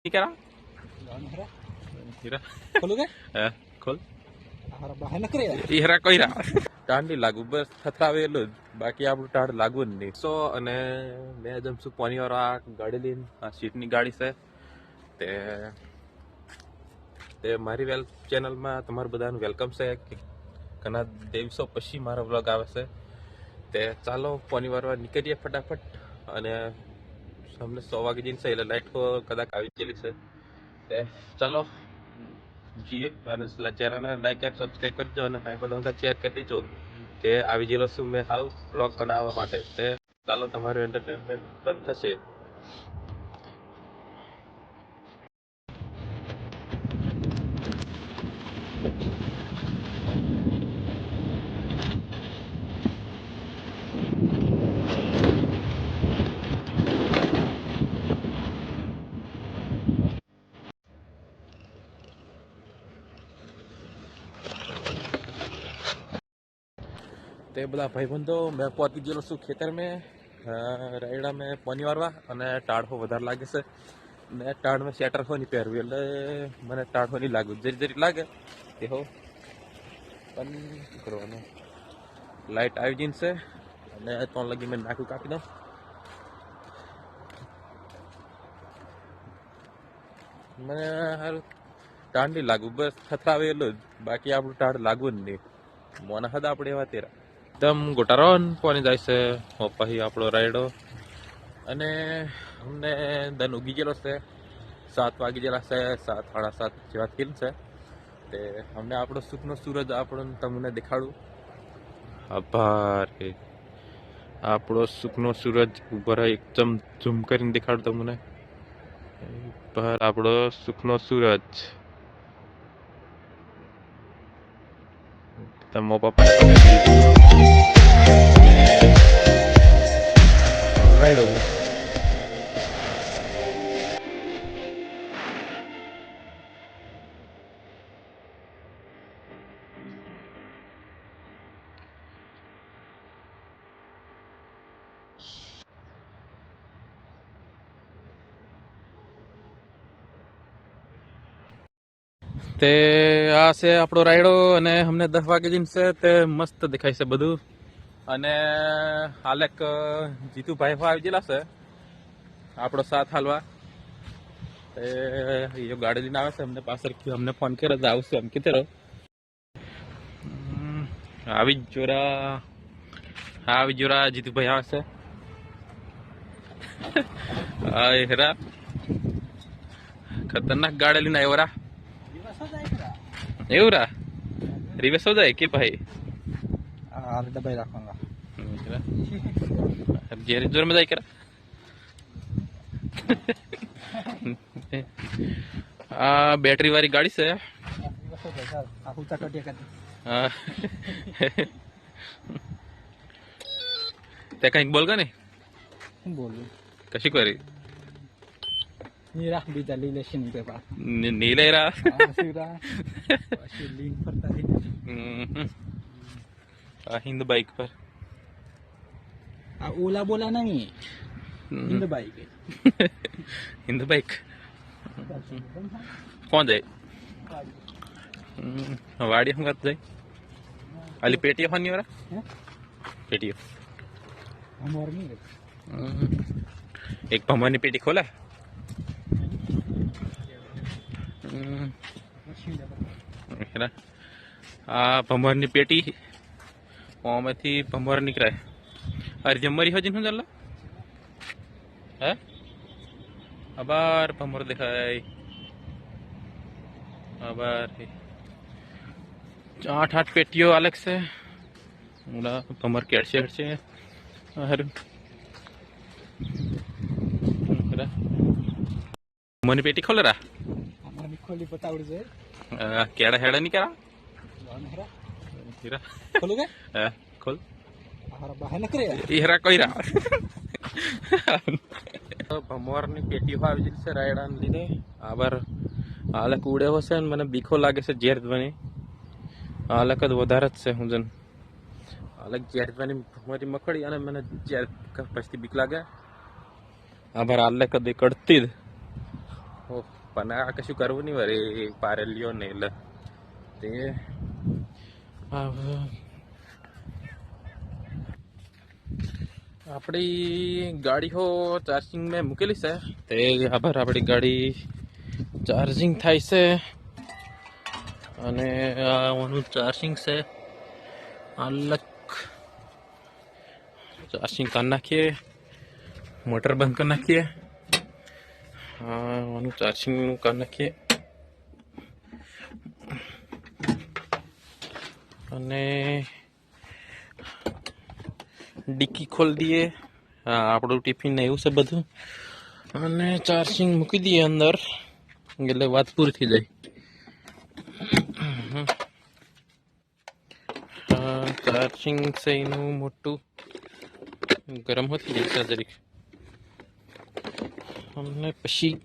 Kira? Kira? खोलू काय खोल बाहेर नकर यार ઈહરા કોઈરા ટાઢ નહીં લાગુ બસ થથરાવેલું જ બાકી આપણું ટાઢ લાગવું જ નહીં સો અને મેં જમશું પોનીવાળો આ ગાડી લઈને આ સીટની ગાડી છે તે તે મારી ચેનલમાં તમારું બધાનું વેલકમ છે ઘણા દિવસો પછી મારો વ્લોગ આવે છે તે ચાલો પોનીવાળવા નીકળીએ ફટાફટ અને અમને 100 વાગે જઈને છે એટલે લાઈટ કદાચ આવી ગયેલી છે તે ચાલો જીએ અને ચેનલને લાઈક અને સબસ્ક્રાઈબ કરજો અને ભાઈ બધા શેર કરી દેજો કે આવી ગયેલો છું મેં હાલ બ્લોગ બનાવવા માટે તે ચાલો તમારું એન્ટરટેનમેન્ટ પણ થશે તે બધા ભાઈબંધો મેં પહોંચી ગયેલો છું ખેતર મેં રાયડા મેં પાણી વારવા અને ટાઢો વધારે લાગે છે ને ટાઢ મેં સ્વેટર હો નહીં પહેરવું એટલે મને ટાઢો નહીં લાગ્યું જરી જરી લાગે તે હો પણ શું કરવાનું લાઇટ આવી જઈને છે અને 3 લગી મેં નાખું કાપી દઉં મને સારું ટાઢ નહીં લાગવું બસ થથરાવેલું જ બાકી આપણું ટાઢ લાગવું જ નહીં મોના હતા આપણે એવા તેરા એકદમ ગોટારો પાણી જાય છે પછી આપણો રાયડો અને અમને દન ઉગી ગયેલો છે 7 વાગી ગયેલા છે 7 સાડા 7 જેવા થયેલ છે તે અમને આપણો સુખનો સૂરજ આપણને તમને દેખાડું આભાર આપણો સુખનો સૂરજ ઉપર એકદમ ઝૂમ કરીને દેખાડું તમને આભાર આપણો સુખનો સૂરજ તમો પપ્પા રાઈડો તે આ છે આપણો રાયડો અને અમને 10 વાગે જઈને છે તે મસ્ત દેખાય છે બધું અને હાલેક જીતુભાઈ આવી ગયેલા છે આપણો સાથ હાલવા તે એ ગાડી લઈને આવે છે અમને પાછળ અમને ફોન કર્યો આવશે એમ કીધે રહો આવી જોરા જીતુભાઈ આવે છે હા હેરા ખતરનાક ગાડી લઈને આવ્યો રા એવું રા रिवर्स हो जाए कि भाई डब्बा रखूंगा जेर जोर में जाए करा बैटरी वाली गाड़ी से ते कहीं बोल गा नहीं बोल कशी करी नीरा बीजा लीलेशन पेपर नीले रा लिंक पर हिंद बाइक पर ओला बोला नहीं हिंद बाइक हिंद बाइक कौन जाए वाड़ी हम जाए अली पेटियो खानी हो रहा पेटियो हम और नहीं एक भमर ने पेटी खोला આ ભમરની પેટી આમાંથી ભમર નીકળાય અરે જમરી હજી શું ચાલે હે આબાર ભમર દેખાય આબાર 8 પેટીઓ અલગ છે ભમર કેડશે હડશે હારું મને પેટી ખોલે રા खोली बतावड़ जे केड़ा हेड़ा नहीं करा खोलू काय खोल बाहेर नकर यार ઈહરા કોઈરા ભમોરની પેટીઓ આવી જઈ છે રાયડાને લીધે આબર હાલક ઉડ્યો હશે ને મને બીખો લાગે છે ઝેર ધ્વની હાલક જ વધારે જ છે હું જન હાલક ઝેર ધ્વની ભમોરી મકડી અને મને ઝેર પછી બીક લાગે આભાર હાલક જ કડતી જ ઓહ પણ આ કશું કરવું નહીં વરે પારે લ્યો ને એટલે તે આપણી ગાડી હો ચાર્જિંગ મેં મૂકેલી છે તે આભાર આપણી ગાડી ચાર્જિંગ થાય છે અને આનું ચાર્જિંગ છે અલગ ચાર્જિંગ કરી નાખીએ મોટર બંધ કરી નાખીએ આનું ચાર્જિંગ કરી નાખીએ અને ડિક્કી ખોલી દઈએ આપણું ટિફિન ને એવું છે બધું અને ચાર્જિંગ મૂકી દઈએ અંદર એટલે વાત પૂરી થઈ જાય ચાર્જિંગ છે એનું મોટું ગરમ હોતી જાય જરીક અને પછી